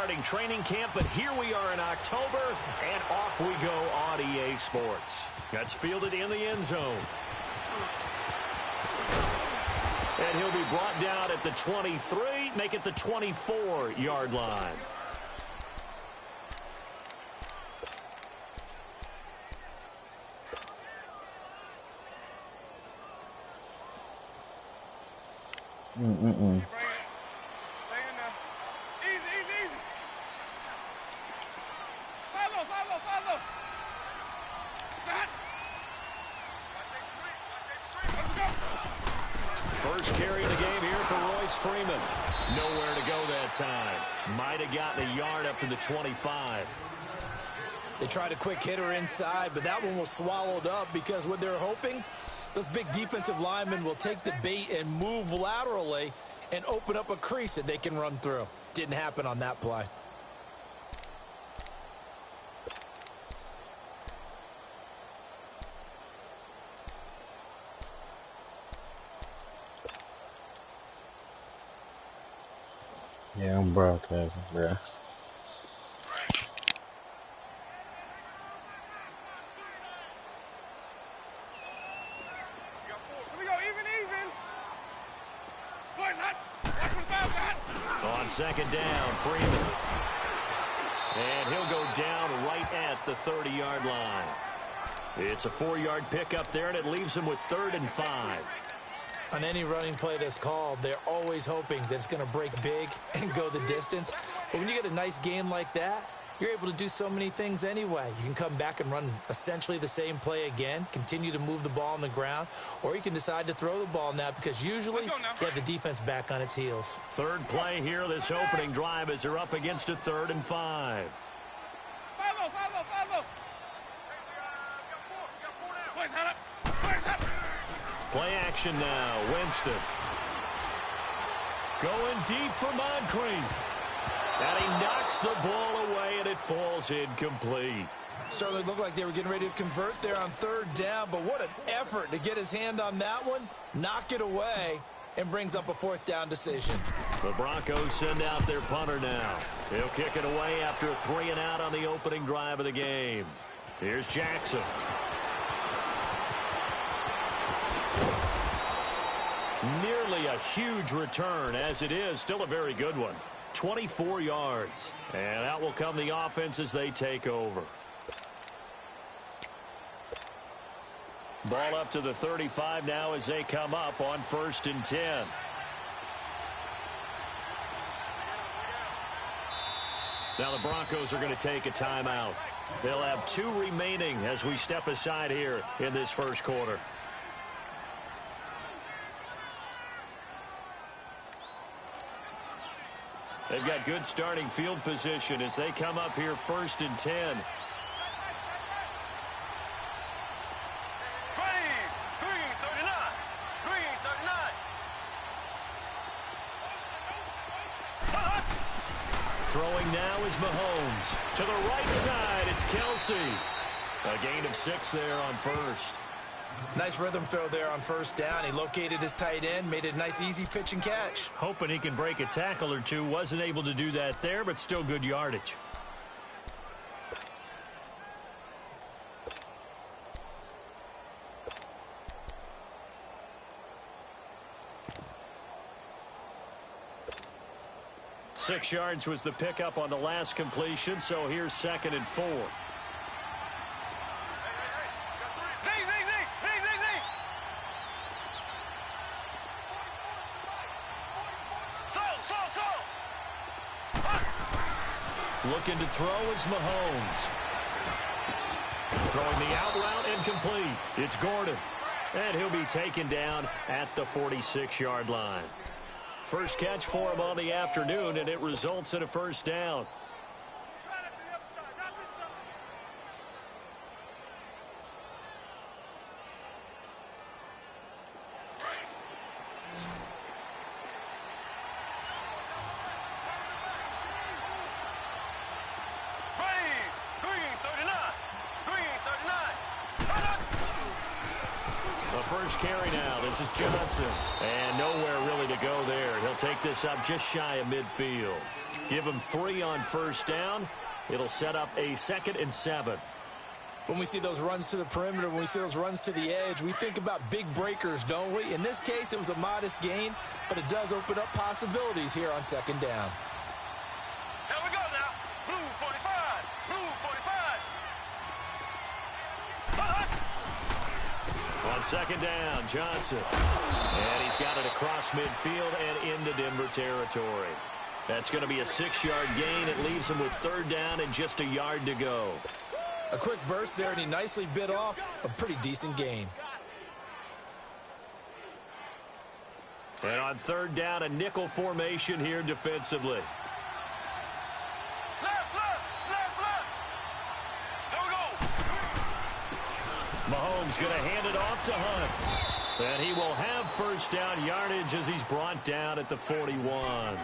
starting training camp, but here we are in October, and off we go on EA Sports. That's fielded in the end zone. And he'll be brought down at the 23, make it the 24-yard line. First carry of the game here for Royce Freeman. Nowhere to go that time. Might have gotten a yard up to the 25. They tried a quick hitter inside, but that one was swallowed up because what they're hoping, those big defensive linemen will take the bait and move laterally and open up a crease that they can run through. Didn't happen on that play. Yeah, I'm broadcasting, bro. Here we go, even. Boys, on second down, Freeman. And he'll go down right at the 30-yard line. It's a 4-yard pickup there, and it leaves him with 3rd and 5. On any running play that's called, they're always hoping that it's going to break big and go the distance. But when you get a nice game like that, you're able to do so many things anyway. You can come back and run essentially the same play again, continue to move the ball on the ground, or you can decide to throw the ball now because usually you have the defense back on its heels. Third play here, this opening drive as they're up against a 3rd and 5. Follow. Play action now, Winston. Going deep for Moncrief. And he knocks the ball away, and it falls incomplete. Certainly looked like they were getting ready to convert there on 3rd down, but what an effort to get his hand on that one, knock it away, and brings up a 4th down decision. The Broncos send out their punter now. He'll kick it away after a 3 and out on the opening drive of the game. Here's Jackson. Nearly a huge return, as it is still a very good one. 24 yards. And out will come the offense as they take over. Ball up to the 35 now as they come up on 1st and 10. Now the Broncos are going to take a timeout. They'll have 2 remaining as we step aside here in this first quarter. They've got good starting field position as they come up here 1st and 10. Throwing now is Mahomes. To the right side, it's Kelsey. A gain of 6 there on 1st. Nice rhythm throw there on 1st down. He located his tight end, made it a nice easy pitch and catch. Hoping he can break a tackle or two. Wasn't able to do that there, but still good yardage. Six yards was the pickup on the last completion, so here's 2nd and 4. Looking to throw is Mahomes. Throwing the out route incomplete. It's Gordon. And he'll be taken down at the 46-yard line. First catch for him on the afternoon, and it results in a 1st down. first carry now. This is Johnson. And nowhere really to go there. He'll take this up just shy of midfield. Give him 3 on first down. It'll set up a 2nd and 7. When we see those runs to the perimeter, when we see those runs to the edge, we think about big breakers, don't we? In this case, it was a modest gain, but it does open up possibilities here on 2nd down. Here we go now. Blue 45. Blue 45. On 2nd down, Johnson. And he's got it across midfield and into Denver territory. That's going to be a 6-yard gain. It leaves him with 3rd down and just a yard to go. A quick burst there, and he nicely bit off a pretty decent gain. And on 3rd down, a nickel formation here defensively. Left. Here we go. Mahomes going to hand it off to Hunt. And he will have first down yardage as he's brought down at the 41.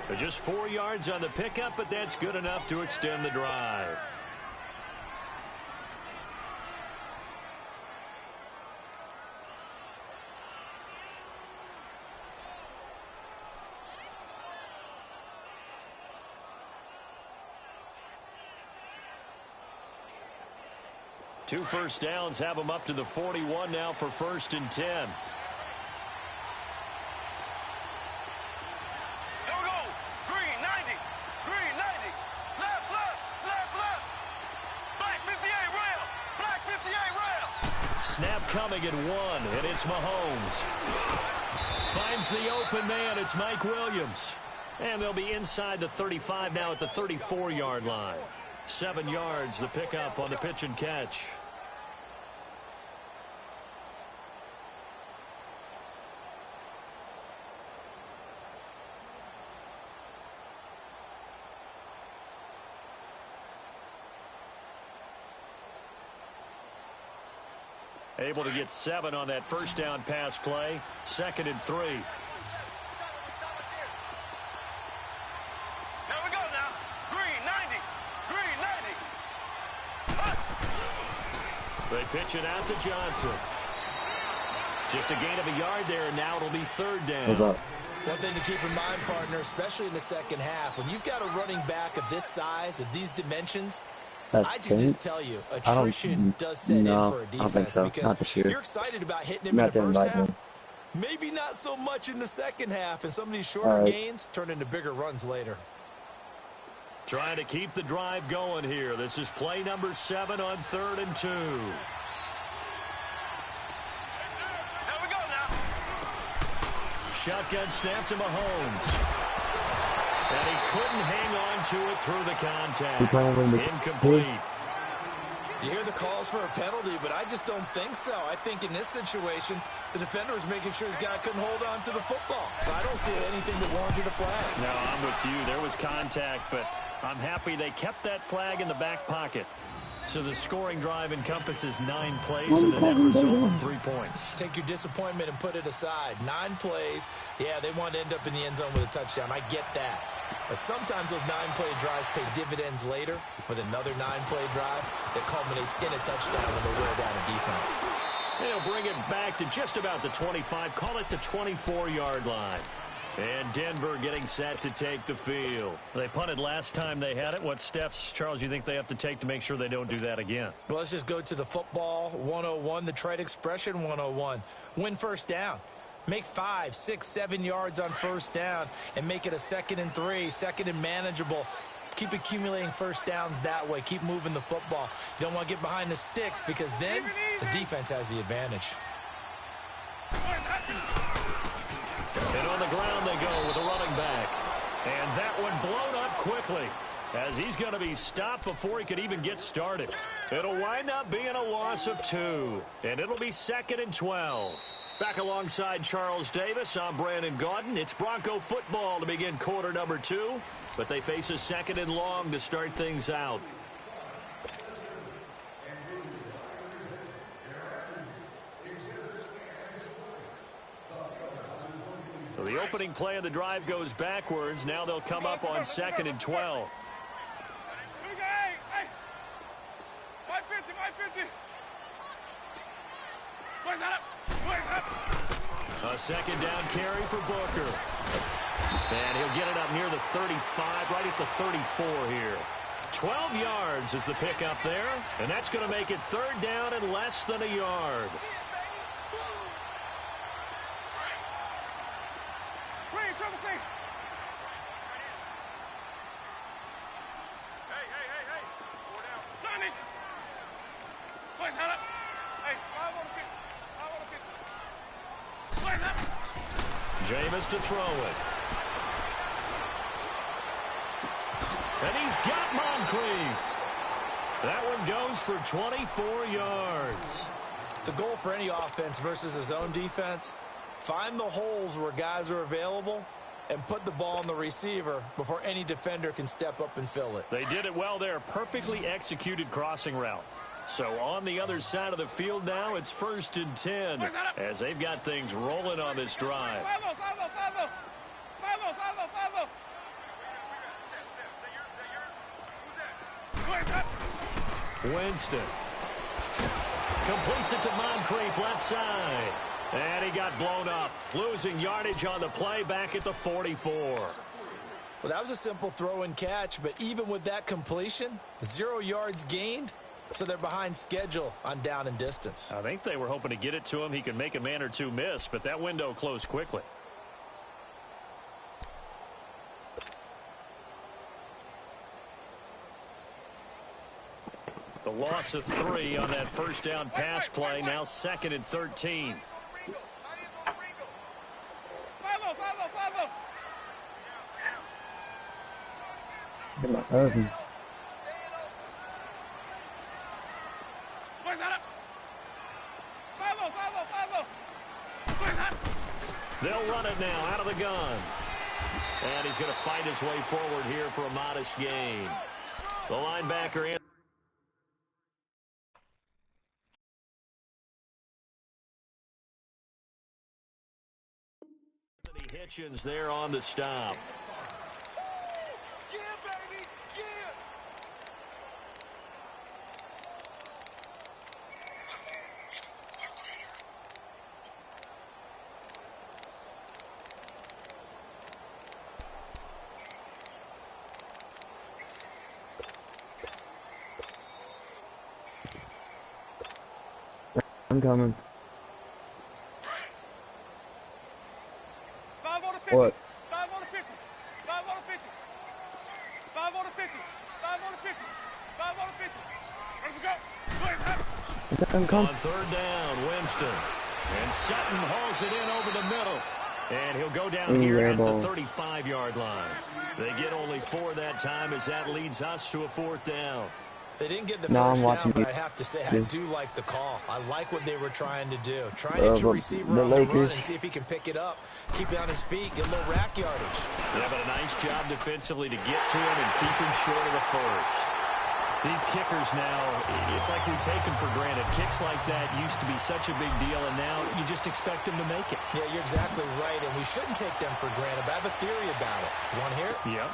But just 4 yards on the pickup, but that's good enough to extend the drive. Two first downs have him up to the 41 now for 1st and 10. Here we go. Green 90. Green 90. Left. Black 58 rail. Black 58 rail. Snap coming at 1, and it's Mahomes. Finds the open man. It's Mike Williams. And they'll be inside the 35 now at the 34-yard line. 7 yards, the pickup on the pitch and catch. Able to get 7 on that first down pass play. 2nd and 3. Here we go now. Green 90. Green 90. They pitch it out to Johnson. Just a gain of a yard there, and now it'll be 3rd down. What's up? One thing to keep in mind, partner, especially in the second half, when you've got a running back of this size, of these dimensions, I can just tell you, attrition does set in for a defense. I don't think so. Because not this year. you're excited about hitting him in the first half. Maybe not so much in the second half, and some of these shorter gains turn into bigger runs later. Trying to keep the drive going here. This is play number 7 on 3rd and 2. Here we go now. Shotgun snap to Mahomes. And he couldn't hang on to it through the contact. Incomplete. You hear the calls for a penalty, but I just don't think so. I think in this situation, the defender was making sure his guy couldn't hold on to the football. So I don't see anything that warranted a flag. No, I'm with you. There was contact, but I'm happy they kept that flag in the back pocket. So the scoring drive encompasses 9 plays and the net result of 3 points. Take your disappointment and put it aside. 9 plays. Yeah, they wanted to end up in the end zone with a touchdown. I get that. But sometimes those 9-play drives pay dividends later with another 9-play drive that culminates in a touchdown when they wear down a defense. They'll bring it back to just about the 25. Call it the 24-yard line. And Denver getting set to take the field. They punted last time they had it. What steps, Charles, you think they have to take to make sure they don't do that again? Well, let's just go to the football 101, the trite expression 101. Win first down. Make 5, 6, 7 yards on first down and make it a 2nd and 3, 2nd and manageable. Keep accumulating first downs that way. Keep moving the football. You don't want to get behind the sticks because then the defense has the advantage. And on the ground they go with a running back. And that one blown up quickly as he's going to be stopped before he could even get started. It'll wind up being a loss of 2. And it'll be 2nd and 12. Back alongside Charles Davis, I'm Brandon Gaudin. It's Bronco football to begin quarter number 2. But they face a 2nd and long to start things out. So the opening play of the drive goes backwards. Now they'll come up on 2nd and 12. Hey. 550. A second down carry for Booker. And he'll get it up near the 35, right at the 34 here. 12 yards is the pickup there, and that's going to make it third down and less than a yard. Jameis to throw it. And he's got Moncrief. That one goes for 24 yards. The goal for any offense versus his own defense, find the holes where guys are available and put the ball on the receiver before any defender can step up and fill it. They did it well there. Perfectly executed crossing route. So on the other side of the field now, it's 1st and 10 as they've got things rolling on this drive. Winston completes it to Moncrief left side. And he got blown up, losing yardage on the play back at the 44. Well, that was a simple throw and catch, but even with that completion, 0 yards gained, so they're behind schedule on down and distance. I think they were hoping to get it to him. He could make a man or two miss, but that window closed quickly. The loss of 3 on that first down pass play, now 2nd and 13. They'll run it now out of the gun. And he's going to fight his way forward here for a modest gain. The linebacker in. Anthony Hitchens there on the stop. I'm coming. What? 5 on the 50. 5 on the 50. 5 on the 50. 5 on the 50. 5 on the 50. Ready to go. On third down, Winston. And Sutton hauls it in over the middle. And he'll go down here at the 35-yard line. They get only 4 that time as that leads us to a 4th down. They didn't get the first down, but I have to say, I do like the call. I like what they were trying to do. Try and hit your receiver on the run and see if he can pick it up, keep it on his feet, get a little rack yardage. Yeah, but a nice job defensively to get to him and keep him short of the first. These kickers now, it's like we take them for granted. Kicks like that used to be such a big deal, and now you just expect them to make it. Yeah, you're exactly right, and we shouldn't take them for granted, but I have a theory about it. You want to hear it? Yeah.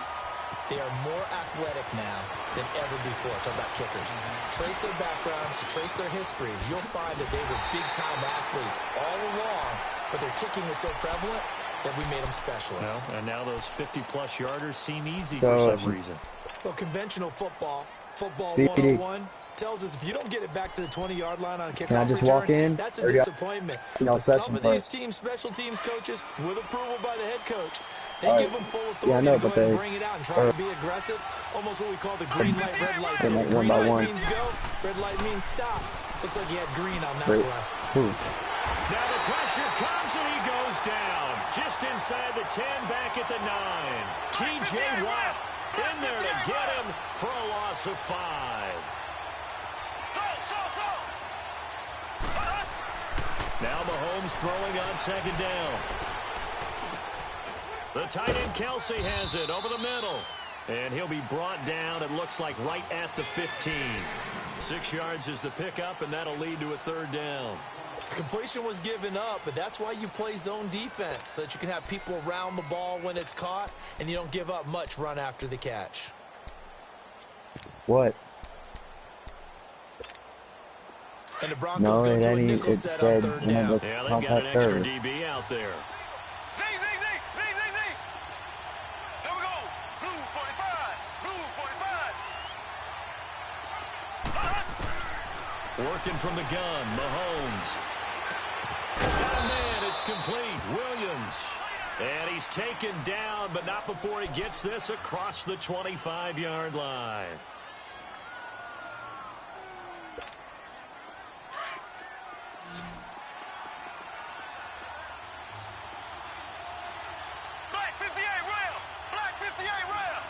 They are more athletic now than ever before. Talk about kickers. Trace their backgrounds, trace their history. You'll find that they were big-time athletes all along, but their kicking was so prevalent that we made them specialists. Well, and now those 50-plus yarders seem easy for some reason. Well, conventional football 101, tells us if you don't get it back to the 20-yard line on a kickoff return, that's a disappointment. But some of these special teams coaches, with approval by the head coach, they give them full authority to go ahead and bring it out and try to be aggressive. Almost what we call the green light, red light. Green light means go, red light means stop. Looks like he had green on that play. Now the pressure comes and he goes down. Just inside the 10, back at the 9. T.J. Watt in there to get him for a loss of 5. Now Mahomes throwing on second down. The tight end Kelsey has it over the middle. And he'll be brought down, it looks like, right at the 15. 6 yards is the pickup, and that'll lead to a third down. The completion was given up, but that's why you play zone defense, so that you can have people around the ball when it's caught, and you don't give up much run after the catch. What? And the Broncos No, go it to a ain't. nickel It set said on 3rd one down. of the Yeah, they've got an compact extra service. DB out there. Z. Here we go. Blue 45. Blue 45. Working from the gun, Mahomes. Got a man, it's complete. Williams. And he's taken down, but not before he gets this across the 25-yard line. Black 58 rail. Black 58 rail.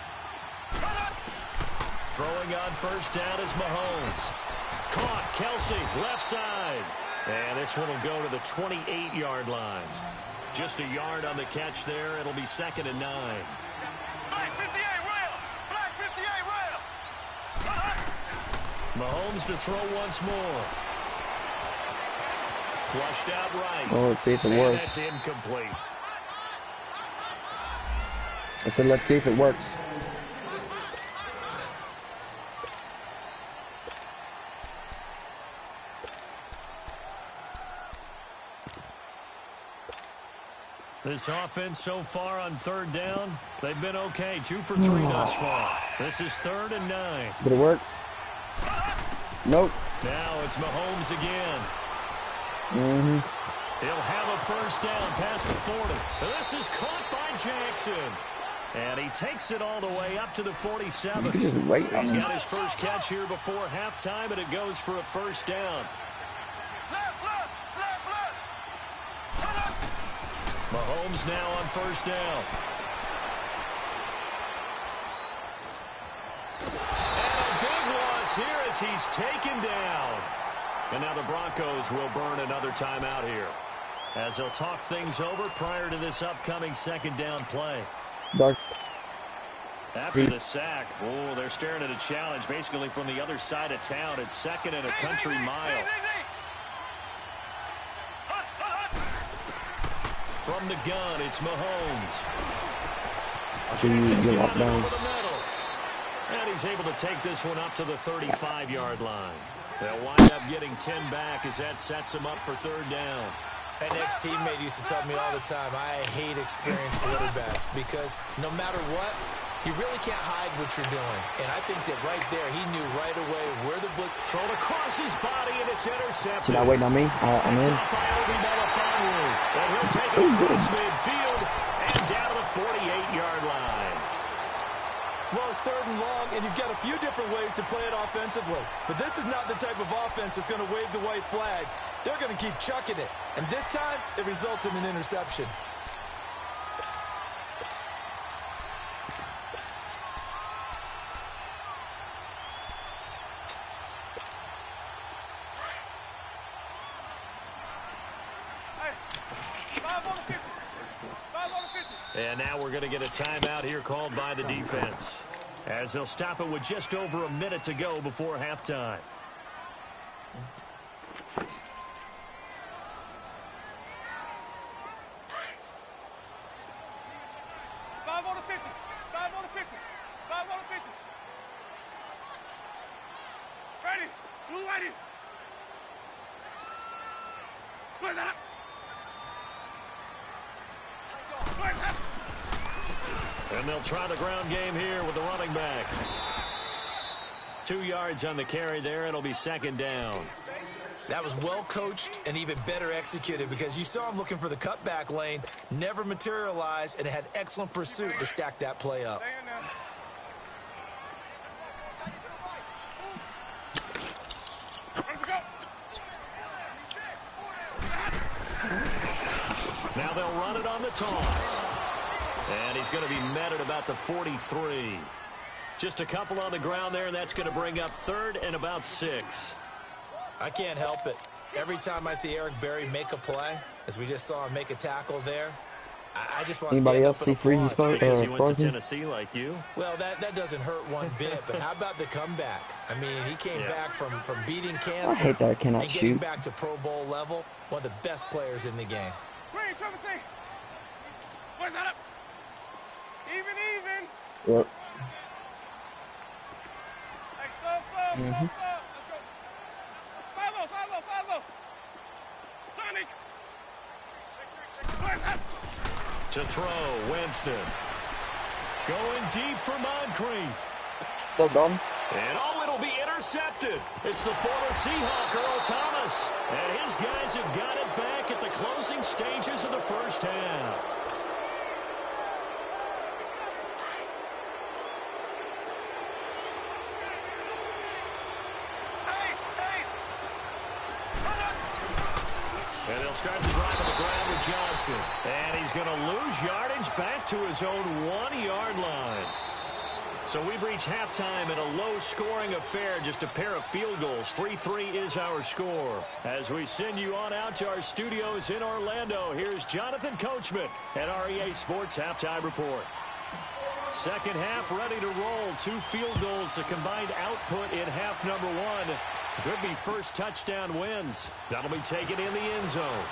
Throwing on 1st down is Mahomes. Caught, Kelsey, left side. And this one will go to the 28-yard line. Just a yard on the catch there. It'll be 2nd and 9. Black 58 rail. Black 58 rail. Mahomes to throw once more. Flushed out right. Oh, let's see if it And works. that's incomplete. I said, let's see if it works. This offense so far on 3rd down, they've been okay. 2 for 3 thus far. This is 3rd and 9. Did it work? Nope. Now it's Mahomes again. Mm-hmm. He'll have a 1st down past the 40. This is caught by Jackson. And he takes it all the way up to the 47. You can just wait on He's him. got his first catch here before halftime, and it goes for a 1st down. Left, left, left, left. Mahomes now on 1st down. And a big loss here as he's taken down. And now the Broncos will burn another timeout here, as they'll talk things over prior to this upcoming 2nd down play. Dark. After the sack, oh, they're staring at a challenge basically from the other side of town. It's 2nd and a country mile. From the gun, it's Mahomes. So you Jackson's get got up it down. over the middle. And he's able to take this one up to the 35-yard line. They'll wind up getting 10 back as that sets him up for 3rd down. An ex-teammate used to tell me all the time, I hate experienced quarterbacks because no matter what, you really can't hide what you're doing. And I think that right there, he knew right away where the blitz... Thrown across his body, and it's intercepted. You're not waiting on me? I'm in. Top by Obi Melifonwu. And he'll take it across midfield and down to the 48-yard line. Well, it's 3rd and long, and you've got a few different ways to play it offensively. But this is not the type of offense that's going to wave the white flag. They're going to keep chucking it. And this time, it results in an interception. Hey, 5 on the 50. 5 on the 50. And now we're going to get a timeout here called by the defense, as they'll stop it with just over a minute to go before halftime. Blue Whitey. Where's that? Where's that? And they'll try the ground game here with the running back. 2 yards on the carry there. It'll be 2nd down. That was well coached and even better executed because you saw him looking for the cutback lane, never materialized, and had excellent pursuit to stack that play up. Stay in there. Let's go. Now they'll run it on the toss. And he's going to be met at about the 43. Just a couple on the ground there, and that's going to bring up 3rd and about 6. I can't help it. Every time I see Eric Berry make a play, as we just saw him make a tackle there, I just want to Anybody stand else up see and Freezy applaud. spot Because he went to Frozen? Tennessee like you. Well, that doesn't hurt one bit, but how about the comeback? I mean, he came Yeah. back from beating I cancer hate that I cannot and getting shoot. back to Pro Bowl level, one of the best players in the game. Green, Trevor C. Where's that up? Even. Yep. Hey, sub. Let's go. 5-0, 5-0, 5-0. To throw, Winston. Going deep for Moncrief. So done. And it'll be intercepted. It's the former Seahawk, Earl Thomas. And his guys have got it back at the closing stages of the first half. And they'll start the drive on the ground with Johnson. And he's going to lose yardage back to his own 1-yard line. So we've reached halftime in a low-scoring affair, just a pair of field goals. 3-3 is our score. As we send you on out to our studios in Orlando, here's Jonathan Coachman at REA Sports Halftime Report. Second half ready to roll. 2 field goals, the combined output in half number 1. Could be first touchdown wins. That'll be taken in the end zone.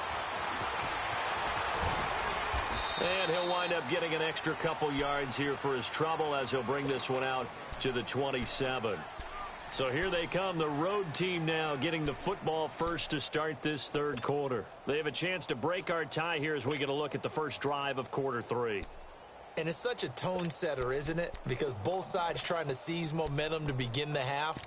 And he'll wind up getting an extra couple yards here for his trouble as he'll bring this one out to the 27. So here they come, the road team now getting the football first to start this third quarter. They have a chance to break our tie here as we get a look at the first drive of quarter 3. And it's such a tone setter, isn't it? Because both sides trying to seize momentum to begin the half.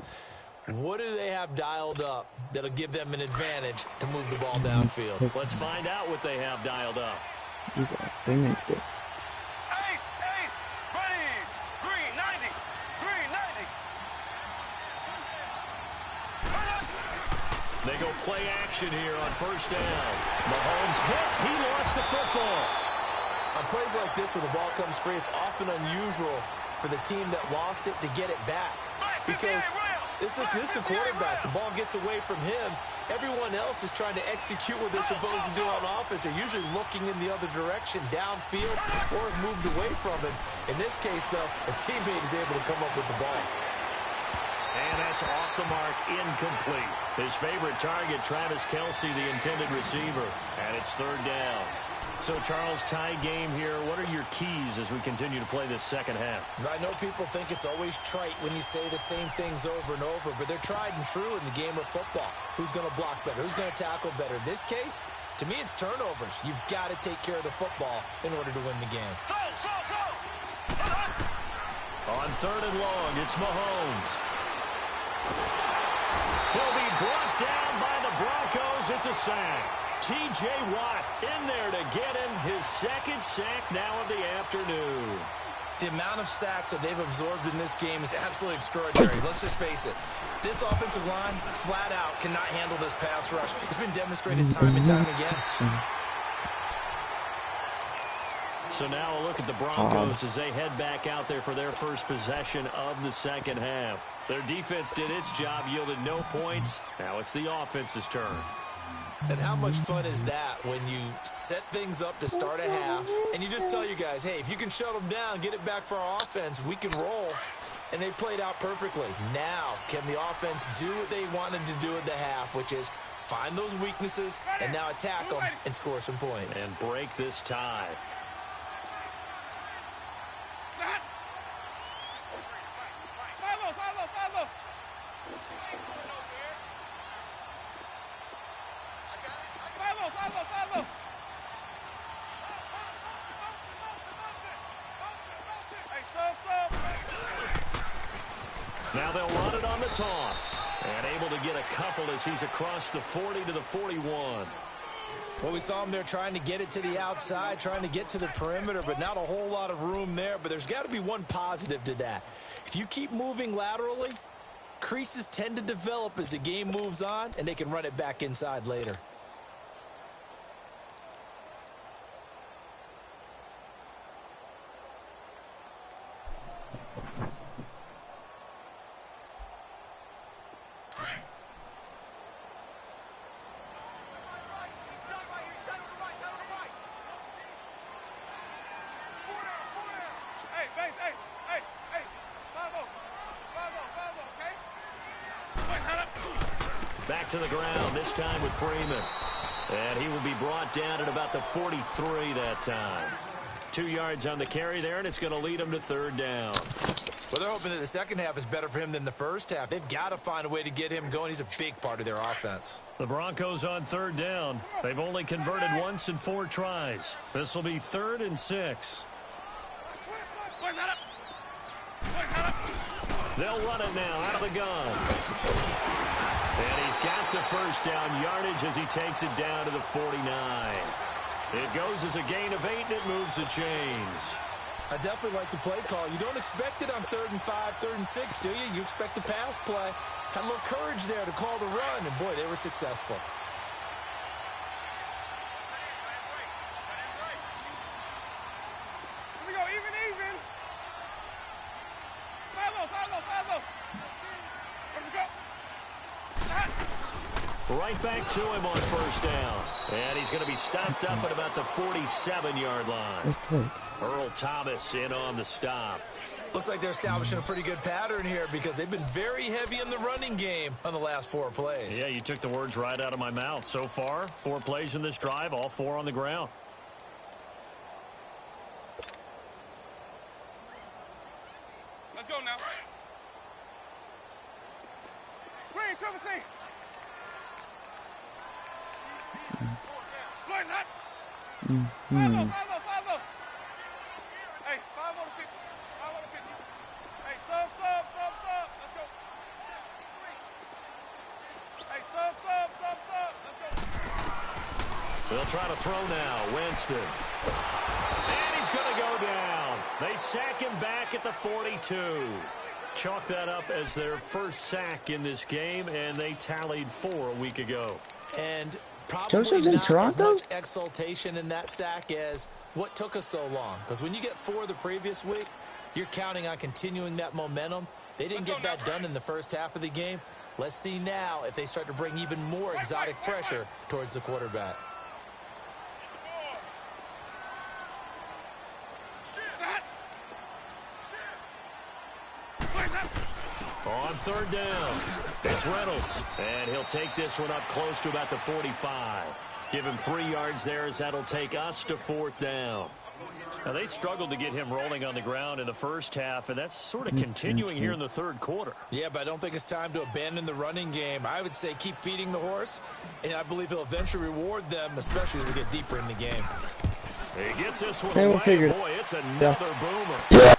What do they have dialed up that'll give them an advantage to move the ball downfield? Let's find out what they have dialed up. He's 3 minutes good. Ace, ready, green, 90, green, 90. They go play action here on first down. Mahomes hit. He lost the football. On plays like this where the ball comes free, it's often unusual for the team that lost it to get it back. Because this is the quarterback. The ball gets away from him. Everyone else is trying to execute what they're supposed to do on offense. They're usually looking in the other direction, downfield, or have moved away from him. In this case, though, a teammate is able to come up with the ball. And that's off the mark, incomplete. His favorite target, Travis Kelce, the intended receiver. And it's third down. So, Charles, tie game here. What are your keys as we continue to play this second half? I know people think it's always trite when you say the same things over and over, but they're tried and true in the game of football. Who's going to block better? Who's going to tackle better? In this case, to me, it's turnovers. You've got to take care of the football in order to win the game. On third and long, it's Mahomes. He'll be brought down by the Broncos. It's a sack. T.J. Watt in there to get him his second sack now of the afternoon. The amount of sacks that they've absorbed in this game is absolutely extraordinary. Let's just face it. This offensive line, flat out, cannot handle this pass rush. It's been demonstrated time and time again. So now a look at the Broncos as they head back out there for their first possession of the second half. Their defense did its job, yielded no points. Now it's the offense's turn. And how much fun is that when you set things up to start a half and you just tell you guys, hey, if you can shut them down, get it back for our offense, we can roll. And they played out perfectly. Now, can the offense do what they wanted to do at the half, which is find those weaknesses and now attack them and score some points. And break this tie. Now they'll run it on the toss. And able to get a couple as he's across the 40 to the 41. Well, we saw him there trying to get it to the outside, trying to get to the perimeter, but not a whole lot of room there. But there's got to be one positive to that. If you keep moving laterally, creases tend to develop as the game moves on, and they can run it back inside later. Back to the ground, this time with Freeman. And he will be brought down at about the 43 that time. 2 yards on the carry there, and it's going to lead him to third down. But Well, they're hoping that the second half is better for him than the first half. They've got to find a way to get him going. He's a big part of their offense. The Broncos on third down. They've only converted once in 4 tries. This will be 3rd and 6. They'll run it now out of the gun. And he's got the first down yardage as he takes it down to the 49. It goes as a gain of 8, and it moves the chains. I definitely like the play call. You don't expect it on 3rd and 5, 3rd and 6, do you? You expect a pass play. Had a little courage there to call the run, and boy, they were successful. Here we go, even. 5-0. Where we go? Right back to him on first down. And he's going to be stopped up at about the 47-yard line. Earl Thomas in on the stop. Looks like they're establishing a pretty good pattern here because they've been very heavy in the running game on the last 4 plays. Yeah, you took the words right out of my mouth. So far, 4 plays in this drive, all 4 on the ground. Let's go now. Screen, triple C. Boys hot. 5-0. Hey, 5 on the 50. 5 on the 50. Hey, sub. Let's go. Hey, sub. Let's go. They'll try to throw now. Winston. And he's going to go down. They sack him back at the 42. Chalk that up as their first sack in this game, and they tallied 4 a week ago. And probably Joseph's in not Toronto? as much exultation in that sack as what took us so long. Because when you get 4 the previous week, you're counting on continuing that momentum. They didn't get that done in the first half of the game. Let's see now if they start to bring even more exotic pressure towards the quarterback. On third down, it's Reynolds, and he'll take this one up close to about the 45. Give him 3 yards there as that'll take us to 4th down. Now, they struggled to get him rolling on the ground in the first half, and that's sort of continuing here in the 3rd quarter. Yeah, but I don't think it's time to abandon the running game. I would say keep feeding the horse, and I believe he'll eventually reward them, especially as we get deeper in the game. He gets this one They will away. figure it. Boy, it's another boomer. Yeah.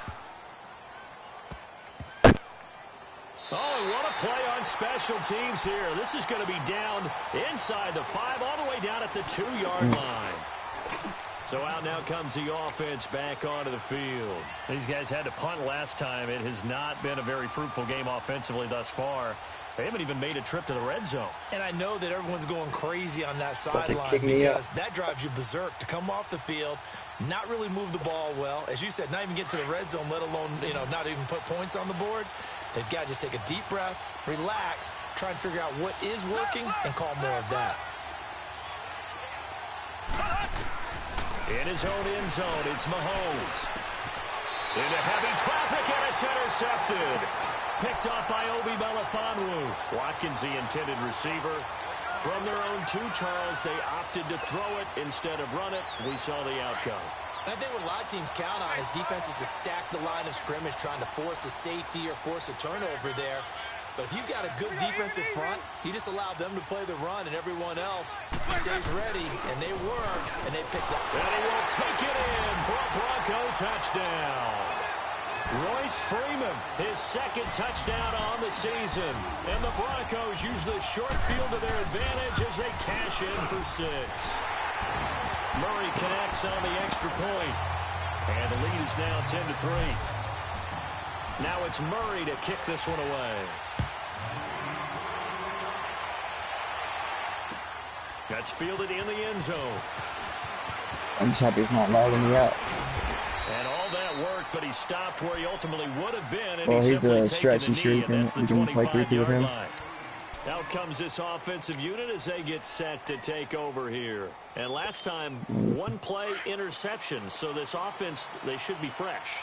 Oh, and what a play on special teams here. This is going to be down inside the 5, all the way down at the 2-yard line. So out now comes the offense back onto the field. These guys had to punt last time. It has not been a very fruitful game offensively thus far. They haven't even made a trip to the red zone. And I know that everyone's going crazy on that sideline because that drives you berserk to come off the field, not really move the ball well. As you said, not even get to the red zone, let alone, not even put points on the board. They've got to just take a deep breath, relax, try and figure out what is working, and call more of that. In his own end zone, it's Mahomes. Into heavy traffic, and it's intercepted. Picked off by Obi Melifonwu. Watkins, the intended receiver. From their own 2, Charles, they opted to throw it instead of run it. We saw the outcome. And I think what a lot of teams count on is defenses to stack the line of scrimmage, trying to force a safety or force a turnover there. But if you've got a good defensive front, you just allow them to play the run, and everyone else stays ready, and they were, and they picked up. And he will take it in for a Bronco touchdown. Royce Freeman, his 2nd touchdown on the season. And the Broncos use the short field to their advantage as they cash in for 6. Murray connects on the extra point. And the lead is now 10-3. Now it's Murray to kick this one away. That's fielded in the end zone. I'm just happy it's not louding me out. And all that work, but he stopped where he ultimately would have been. And Well, he's he's a stretch stretchy streak, and we can play 3-2 with him. Out comes this offensive unit as they get set to take over here. And last time, 1 play interception. So this offense, they should be fresh.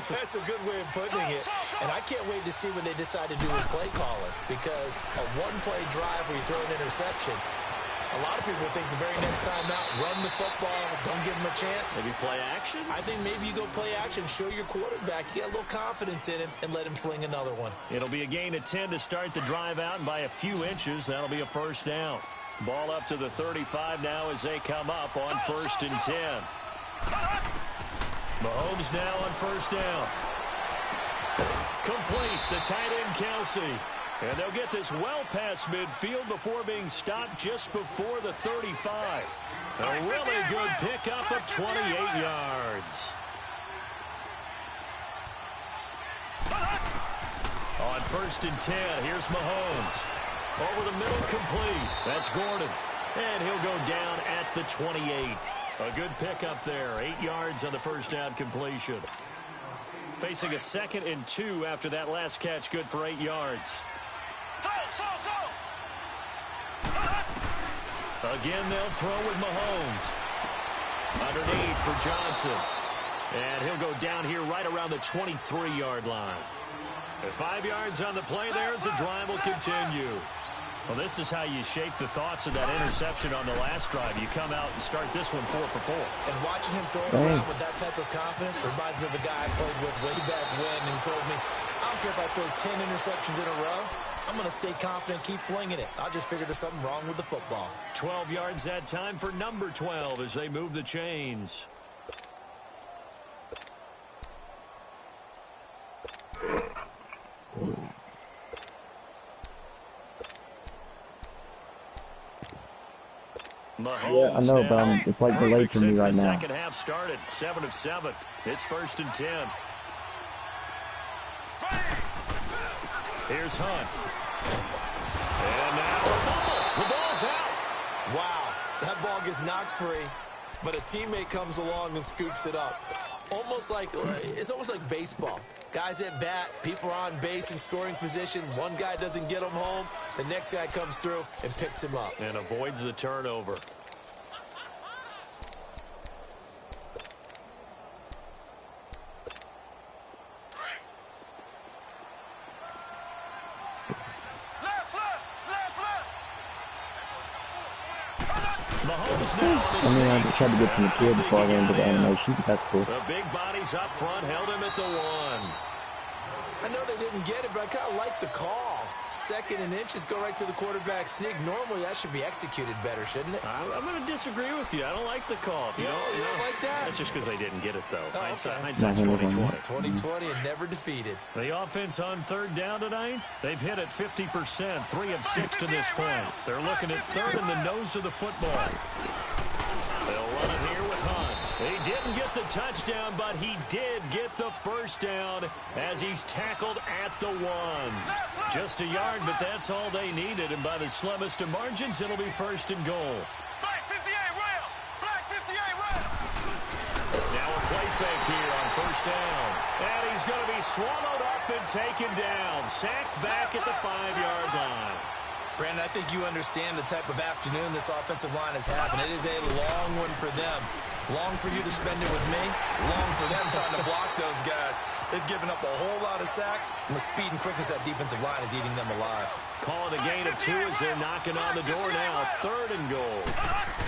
That's a good way of putting it. And I can't wait to see when they decide to do a play caller. Because a 1-play drive where you throw an interception, A lot of people think the very next time out, run the football, don't give him a chance. Maybe play action? I think maybe you go play action, show your quarterback you got a little confidence in him, and let him fling another one. It'll be a gain of 10 to start the drive out, and by a few inches, that'll be a first down. Ball up to the 35 now as they come up on 1st and 10. Mahomes now on first down. Complete, the tight end Kelsey. And they'll get this well past midfield before being stopped just before the 35. A really good pickup of 28 yards. On 1st and 10, here's Mahomes. Over the middle, complete. That's Gordon. And he'll go down at the 28. A good pickup there. 8 yards on the first down completion. Facing a 2nd and 2 after that last catch, good for 8 yards. Again, they'll throw with Mahomes. Underneath for Johnson. And he'll go down here right around the 23-yard line. 5 yards on the play there as the drive will continue. Well, this is how you shape the thoughts of that interception on the last drive. You come out and start this one 4 for 4. And watching him throw it around with that type of confidence reminds me of a guy I played with way back when, and he told me, I don't care if I throw 10 interceptions in a row. I'm going to stay confident, keep flinging it. I just figured there's something wrong with the football. 12 yards that time for number 12 as they move the chains. Mahomes, yeah, I know, but it's like delayed for me right now. Second half started, 7 of 7. It's 1st and 10. Here's Hunt. And now the ball's out. Wow, that ball gets knocked free, but a teammate comes along and scoops it up. It's almost like baseball. Guys at bat, people are on base in scoring position. One guy doesn't get him home. The next guy comes through and picks him up. And avoids the turnover. I mean, I tried to get to the kid before I went into the animation, but that's cool. The big bodies up front held him at the 1. I know they didn't get it, but I kind of like the call. 2nd and inches, go right to the quarterback sneak. Normally, that should be executed better, shouldn't it? I'm going to disagree with you. I don't like the call. You don't like that? That's just because they didn't get it, though. Oh, Hindsight's 2020. 2020 and never defeated. The offense on 3rd down tonight, they've hit it 50%, 3 of 6 to this point. They're looking at 3rd in the nose of the football. They'll run it here with Hunt. He didn't get the touchdown, but he did get the first down as he's tackled at the 1. Just a yard, but that's all they needed. And by the slimmest of margins, it'll be 1st and goal. Black 58 rail. Black 58 rail. Now a play fake here on 1st down. And he's going to be swallowed up and taken down. Sacked back at the 5-yard line. Brandon, I think you understand the type of afternoon this offensive line is having. It is a long one for them. Long for you to spend it with me. Long for them trying to block those guys. They've given up a whole lot of sacks, and the speed and quickness of that defensive line is eating them alive. Calling a gain of 2 as they're knocking on the door now. 3rd and goal.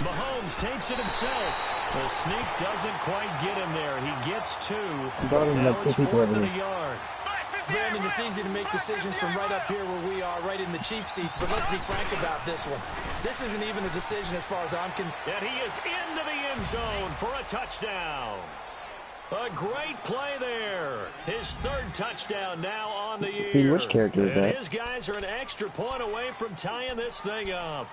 Mahomes takes it himself. The sneak doesn't quite get him there. He gets 2. Now it's 4th and a yard. Brandon, it's easy to make decisions from right up here where we are, right in the cheap seats, but let's be frank about this one. This isn't even a decision as far as I'm concerned. And he is into the end zone for a touchdown. A great play there. His 3rd touchdown now on the year. Steve, which character is that? And his guys are an extra point away from tying this thing up.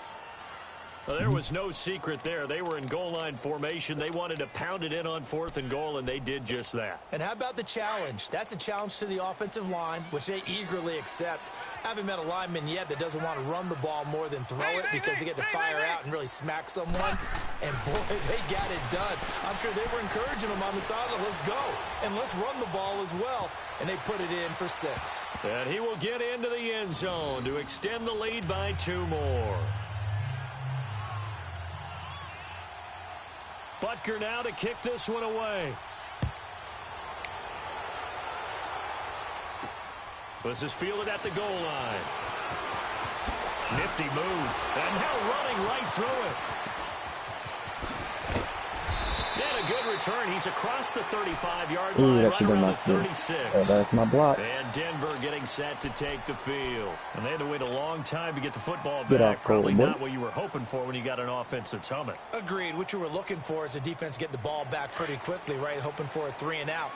Well, there was no secret there. They were in goal line formation. They wanted to pound it in on 4th and goal, and they did just that. And how about the challenge? That's a challenge to the offensive line, which they eagerly accept. I haven't met a lineman yet that doesn't want to run the ball more than throw it because they get to fire out and really smack someone. And, boy, they got it done. I'm sure they were encouraging them on the sideline. Let's go, and let's run the ball as well. And they put it in for 6. And he will get into the end zone to extend the lead by 2 more. Butker now to kick this one away. This is fielded at the goal line. Nifty move. And now running right through it. And a good return. He's across the 35-yard line, Ooh, that right should have been around my the steal. 36. Oh, that's my block. And Denver getting set to take the field. And they had to wait a long time to get the football Get back. off, Probably Cole, not boy. what you were hoping for when you got an offense that's humming. Agreed. What you were looking for is the defense get the ball back pretty quickly, right? Hoping for a 3-and-out.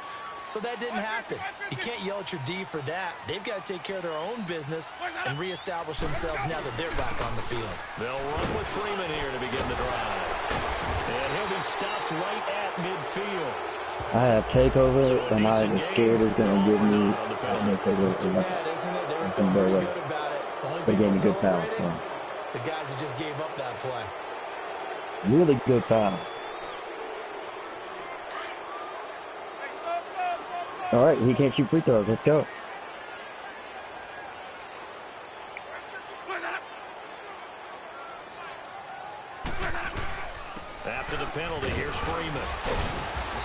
So that didn't happen. You can't yell at your D for that. They've got to take care of their own business and reestablish themselves now that they're back on the field. They'll run with Freeman here to begin the drive. And he'll be stopped right at midfield. I have takeover, So a and I am decent scared game it's going to give me on the penalty. It's too takeover. bad, isn't it? They were That's feeling very pretty well. good about it. Only They gave people me good foul, celebrating, so. the guys that just gave up that play. Really good foul. All right, he can't shoot free throws. Let's go. After the penalty, here's Freeman.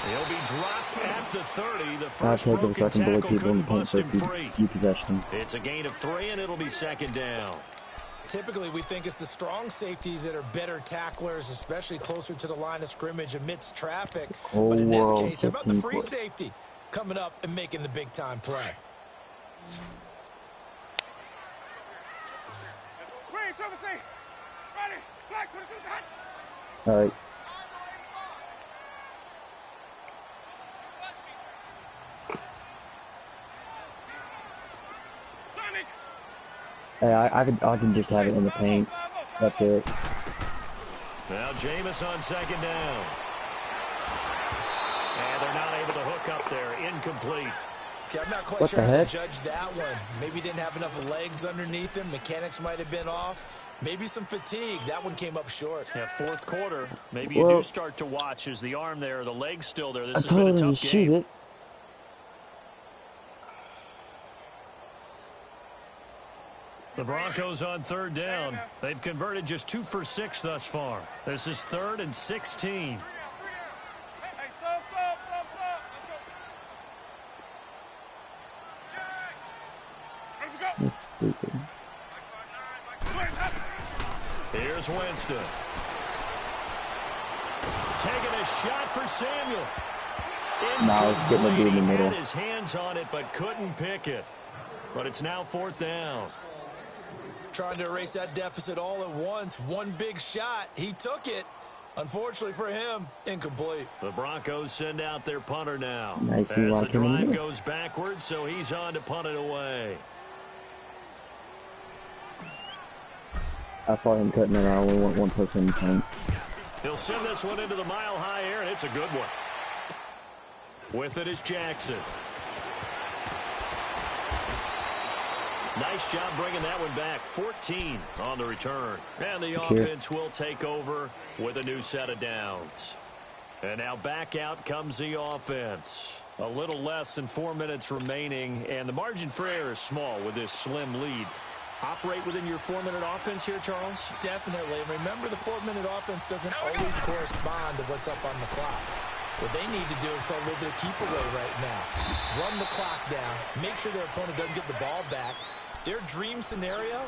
He'll be dropped at the 30. The I'll first take it broken so I can bully tackle people in couldn't the paint bust for a him few, free. few possessions. It's a gain of 3, and it'll be second down. Typically, we think it's the strong safeties that are better tacklers, especially closer to the line of scrimmage amidst traffic. Whole But in this world case, how about the kicking free for it. safety coming up and making the big-time play? Green, triple C. Ready. Black, 22's hot. All right. Sonic. Hey, I can just have it in the paint. That's it. Now Jameis on second down. And they're not able to hook up there. Incomplete. Okay, I'm not quite What sure the how to heck? judge that one. Maybe he didn't have enough legs underneath him. Mechanics might have been off. Maybe some fatigue. That one came up short. Yeah, fourth quarter. Maybe you Well- do start to watch as the arm there, the leg's still there. This I has been a told him to tough shoot game. it. The Broncos on third down. They've converted just 2 for 6 thus far. This is 3rd and 16. Hey, sub. Let's go. Ready to go. That's stupid. Here's Winston. Taking a shot for Samuel. Nah, it's getting a dude in the He middle. had his hands on it but couldn't pick it. But it's now 4th down. Trying to erase that deficit all at once. One big shot. He took it. Unfortunately for him, incomplete. The Broncos send out their punter now. Nice, As he the locked him in the drive middle. goes backwards, so he's on to punt it away. I saw him cutting it. I only want one person in the paint. He'll send this one into the mile-high air, and it's a good one. With it is Jackson. Nice job bringing that one back. 14 on the return. And the offense will take over with a new set of downs. And now back out comes the offense. A little less than 4 minutes remaining, and the margin for error is small with this slim lead. Operate within your 4-minute offense here, Charles? Definitely. And remember, the 4-minute offense doesn't always correspond to what's up on the clock. What they need to do is play a little bit of keep away right now. Run the clock down. Make sure their opponent doesn't get the ball back. Their dream scenario,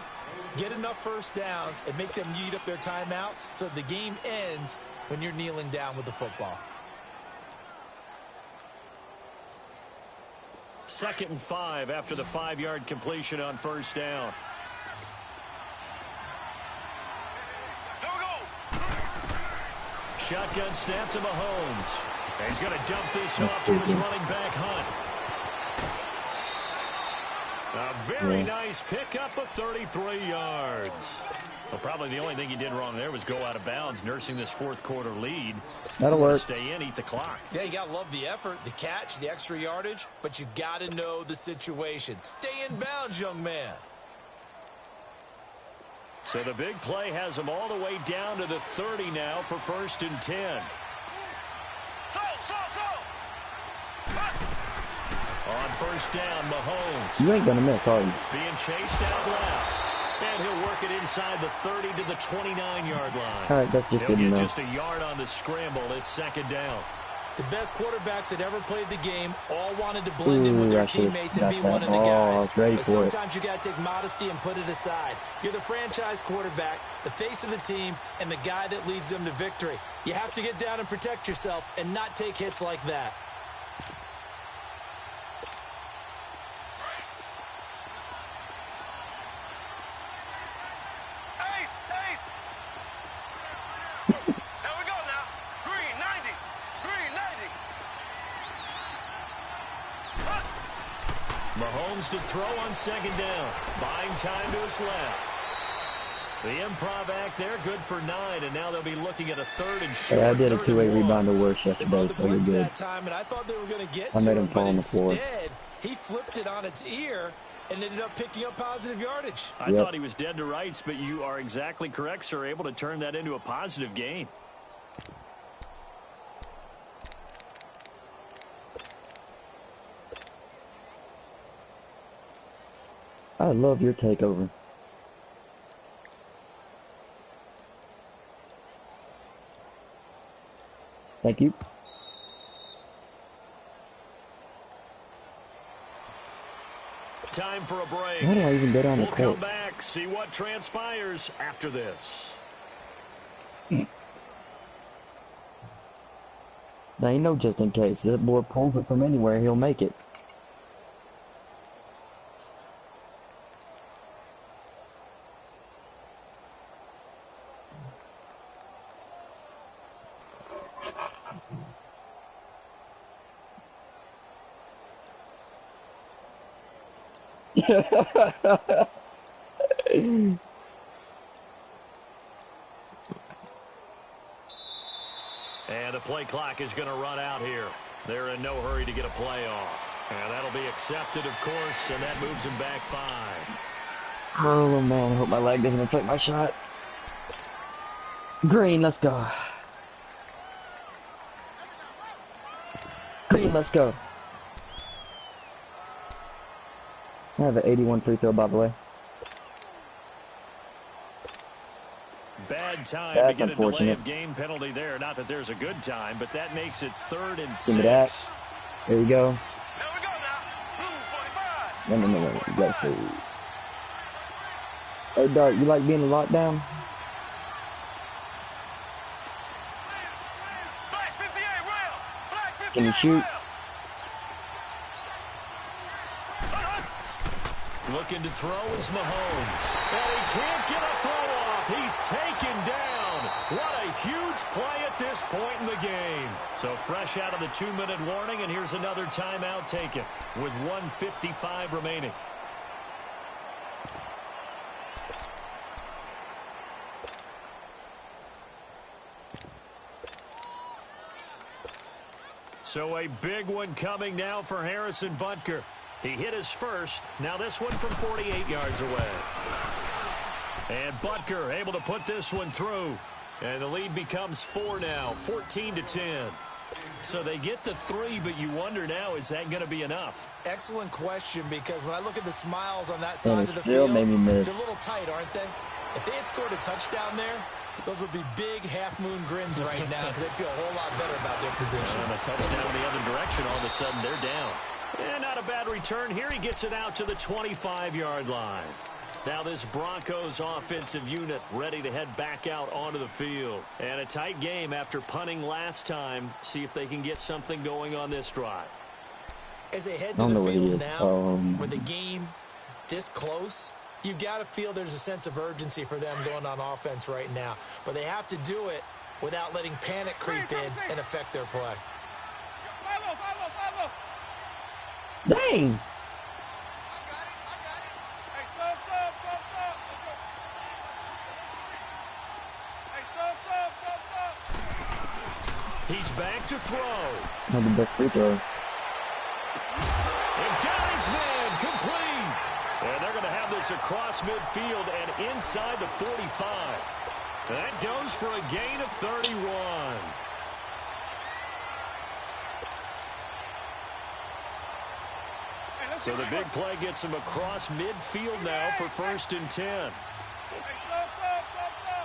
get enough first downs and make them eat up their timeouts so the game ends when you're kneeling down with the football. 2nd and 5 after the 5-yard completion on first down. Here we go. Shotgun snap to Mahomes. And he's going to dump this That's off to his stupid. running back, Hunt. A very nice pickup of 33 yards. Well, probably the only thing he did wrong there was go out of bounds, nursing this 4th quarter lead. That'll Want to work. stay in, eat the clock. Yeah, you got to love the effort, the catch, the extra yardage, but you got to know the situation. Stay in bounds, young man. So the big play has him all the way down to the 30 now for 1st and 10. On first down, Mahomes You ain't gonna miss, are you? being chased out left. And he'll work it inside the 30 to the 29-yard line. All right, that's just He'll good get enough. just a yard on the scramble. It's 2nd down. The best quarterbacks that ever played the game all wanted to blend in with their teammates and be one of the I guys. was ready But for it. sometimes you got to take modesty and put it aside. You're the franchise quarterback, the face of the team, and the guy that leads them to victory. You have to get down and protect yourself and not take hits like that. Mahomes to throw on second down. Buying time to his left. The improv act there, good for 9, and now they'll be looking at a third and short. Yeah, I did a 3rd two-way and 1. rebounder worse yesterday, so we're good. That time, and I thought they were going to get I to made him him, fall but on the floor. instead, he flipped it on its ear and ended up picking up positive yardage. I thought he was dead to rights, but you are exactly correct, sir. Able to turn that into a positive gain. I love your takeover. Thank you. Time for a break. How do I even go down the We'll court? come back, see what transpires after this. Now, you know, just in case that boy pulls it from anywhere, he'll make it. And the play clock is going to run out here. They're in no hurry to get a play off. And that'll be accepted, of course, and that moves them back 5. Oh, man, I hope my leg doesn't affect my shot. Green, let's go. Green, let's go. I have an 81 free throw, by the way. Bad time That's to get a delay unfortunate. of game penalty there. Not that there's a good time, but that makes it 3rd and 6. Give me that. There you go. There we go now. Blue 45. No. You gotta see. Hey, Dart, you like being in lockdown? Black 58 rail. Black 58 Can you shoot? rail. Looking to throw is Mahomes. And he can't get a throw off. He's taken down. What a huge play at this point in the game. So fresh out of the 2-minute warning, and here's another timeout taken with 1:55 remaining. So a big one coming now for Harrison Butker. He hit his first. Now this one from 48 yards away. And Butker able to put this one through. And the lead becomes 4 now, 14-10. So they get the 3, but you wonder now, is that going to be enough? Excellent question, because when I look at the smiles on that And side it of the still field, made me miss. they're a little tight, aren't they? If they had scored a touchdown there, those would be big half-moon grins right now because they'd feel a whole lot better about their position. And a touchdown the other direction, all of a sudden they're down. And not a bad return here. He gets it out to the 25-yard line. Now this Broncos offensive unit ready to head back out onto the field. And a tight game after punting last time. See if they can get something going on this drive. As they head I to don't know the where he field is. now, with the game this close, you've got to feel there's a sense of urgency for them going on offense right now. But they have to do it without letting panic creep in and affect their play. Follow. Dang! I got it. Hey, sub. Let's go. Hey, sub. He's back to throw. Not the best free throw. And got his man complete. And they're going to have this across midfield and inside the 45. That goes for a gain of 31. So the big play gets him across midfield now for 1st and 10. Hey, sub. Let's go.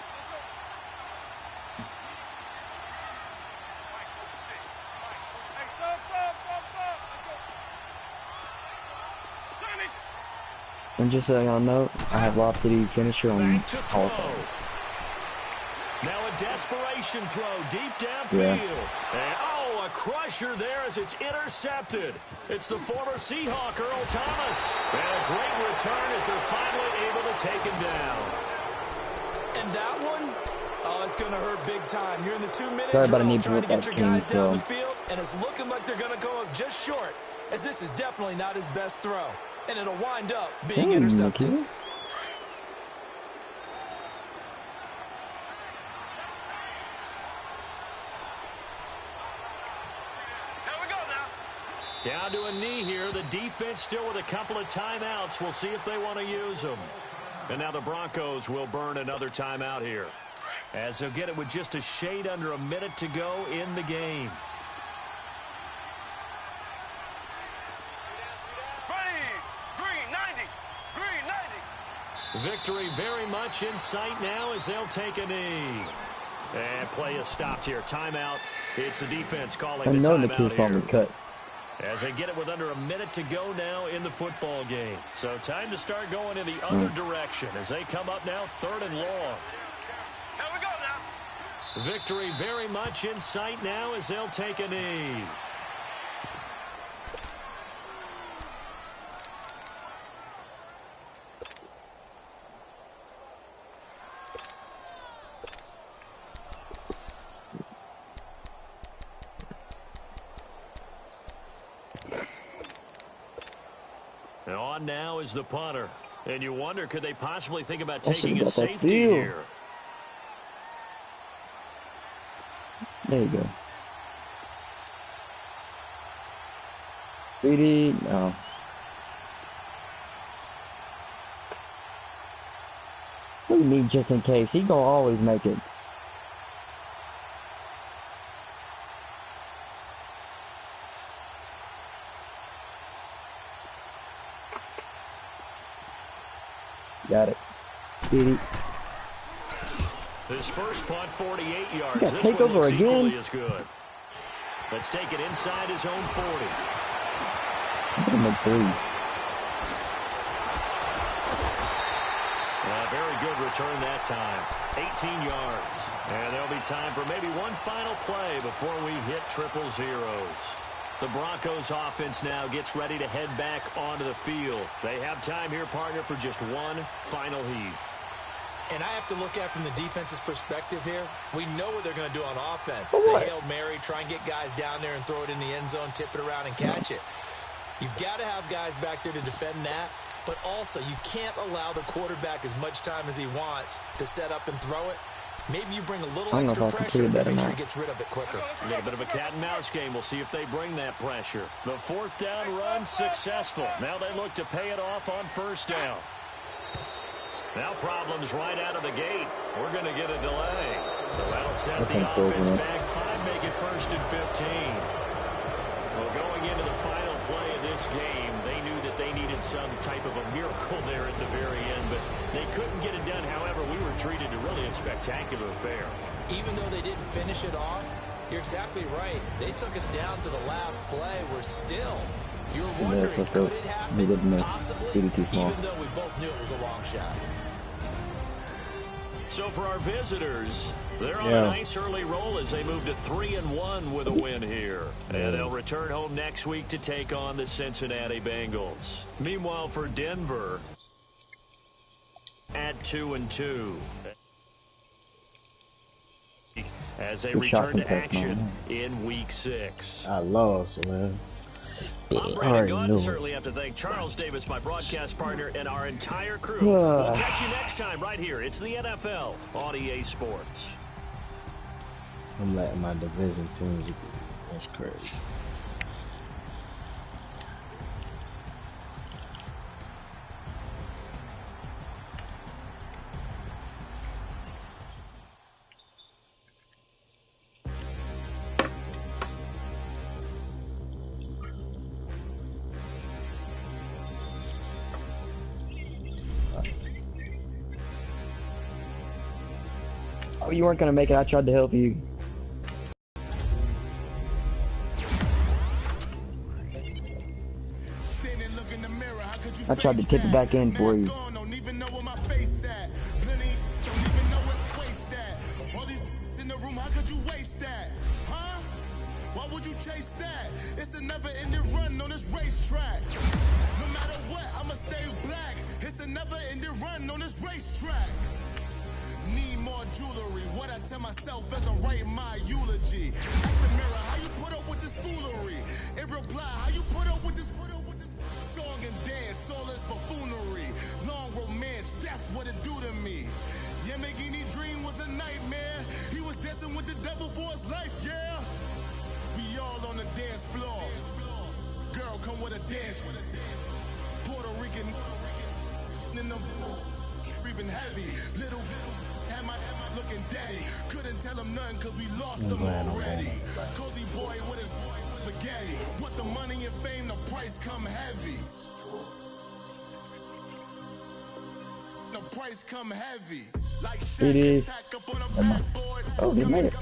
And just so y'all know, I have Lob City finisher on Back to Hall throw. of Fame. Now a desperation throw deep downfield. Yeah. And, oh, a crusher there as it's intercepted. It's the former Seahawk, Earl Thomas. And a great return as they're finally able to take him down. And that one, oh, it's going to hurt big time. You're in the 2-minute Sorry, but I drill need to trying look to get at your King, guys down so- the field, and it's looking like they're going to go up just short, as this is definitely not his best throw. And it'll wind up being intercepted. Mickey. Here we go now. Down to a knee here. The defense still with a couple of timeouts. We'll see if they want to use them. And now the Broncos will burn another timeout here, as they'll get it with just a shade under a minute to go in the game. Ready. Green 90. Green 90. Victory very much in sight now as they'll take a knee. And play is stopped here. Timeout. It's the defense calling I the know the timeout kill saw me here. cut. As they get it with under a minute to go now in the football game. So time to start going in the other direction as they come up now 3rd and long. Here we go now. Victory very much in sight now as they'll take a knee. And on now is the punter. And you wonder, could they possibly think about I taking a should've got that safety steal. here? There you go. Speedy, no. We need just in case. He gonna always make it. Got it. Speedy. His first punt, 48 yards. got This take one over looks again. equally as good. Let's take it inside his own 40. I'm gonna make 3. Very good return that time. 18 yards. And there'll be time for maybe one final play before we hit 000. The Broncos offense now gets ready to head back onto the field. They have time here, partner, for just one final heave. And I have to look at it from the defense's perspective here. We know what they're going to do on offense. For The what? Hail Mary, try and get guys down there and throw it in the end zone, tip it around and catch it. You've got to have guys back there to defend that. But also, you can't allow the quarterback as much time as he wants to set up and throw it. Maybe you bring a little I don't know extra if I pressure completed that to or make sure not. he gets rid of it quicker. A little bit of a cat and mouse game. We'll see if they bring that pressure. The 4th down run successful. Now they look to pay it off on 1st down. Now problems right out of the gate. We're going to get a delay. So that'll set That's the offense unfortunate. back 5, make it 1st and 15. Well, going into the final play of this game, they knew that they needed some type of a miracle there at the very end, but they couldn't get it done. However, we were treated to really a spectacular affair. Even though they didn't finish it off, you're exactly right. They took us down to the last play. We're still. You're wondering, so could it happen? he didn't miss. Possibly, He did too small. even though we both knew it was a long shot. So for our visitors, they're on Yeah. a nice early roll as they move to 3-1 with a win here. And they'll return home next week to take on the Cincinnati Bengals. Meanwhile, for Denver, at 2-2. As they Good return shocking to pass, action man. in Week 6. I lost, man. I'm I Brandon already Gunn. knew. Certainly have to thank Charles Davis, my broadcast partner, and our entire crew. We'll catch you next time right here. It's the NFL on EA Sports. I'm letting my division teams. That's crazy. Oh, you weren't gonna make it. I tried to help you. Stand and look in the mirror, how could you I tried to tip it back in for you. Don't even know where my face at. Plenty don't even know where the waste at. All these in the room, how could you waste that? Huh? Why would you chase that? It's a never-ending run on this racetrack. No matter what, I'ma stay black. It's a never-ending run on this racetrack. Need more jewelry. What I tell myself as I write my eulogy. Ask the mirror, how you put up with this foolery? It reply, how you put up with this song and dance, all this buffoonery. Long romance, death, what it do to me? Yamagini dream was a nightmare. He was dancing with the devil for his life, yeah. We all on the dance floor. Girl, come with a dance. Puerto Rican in them breathing heavy. Little am I looking daddy. Couldn't tell him nothing cause we lost him already. Cozy boy with his spaghetti. What the money and fame, the price come heavy. The price come heavy. Like Shaq attack up on a backboard. Oh, he made it.